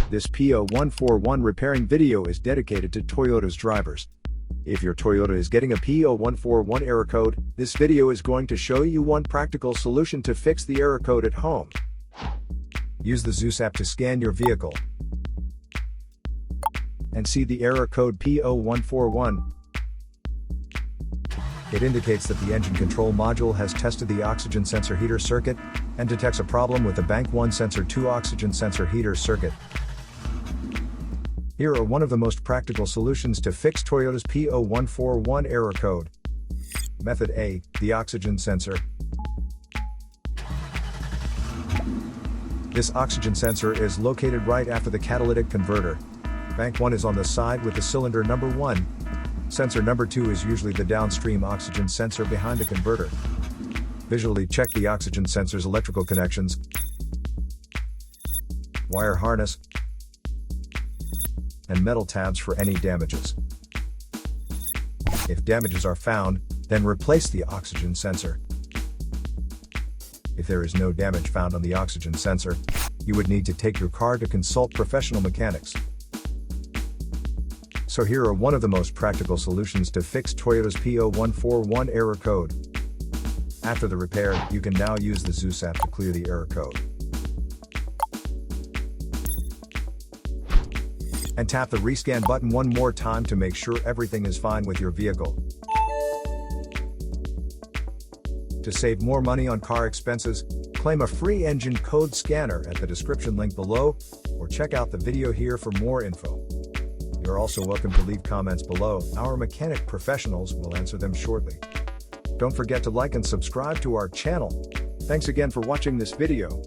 This P0141 repairing video is dedicated to Toyota's drivers. If your Toyota is getting a P0141 error code, this video is going to show you one practical solution to fix the error code at home. Use the Zeus app to scan your vehicle and see the error code P0141. It indicates that the engine control module has tested the oxygen sensor heater circuit and detects a problem with the Bank 1 Sensor 2 oxygen sensor heater circuit. Here are one of the most practical solutions to fix Toyota's P0141 error code. Method A, the oxygen sensor. This oxygen sensor is located right after the catalytic converter. Bank 1 is on the side with the cylinder number 1. Sensor number 2 is usually the downstream oxygen sensor behind the converter. Visually check the oxygen sensor's electrical connections, wire harness, and metal tabs for any damages. If damages are found, then replace the oxygen sensor. If there is no damage found on the oxygen sensor, you would need to take your car to consult professional mechanics. So here are one of the most practical solutions to fix Toyota's P0141 error code. After the repair, you can now use the Zeus app to clear the error code. And tap the rescan button one more time to make sure everything is fine with your vehicle. To save more money on car expenses, claim a free engine code scanner at the description link below, or check out the video here for more info. You're also welcome to leave comments below. Our mechanic professionals will answer them shortly. Don't forget to like and subscribe to our channel. Thanks again for watching this video.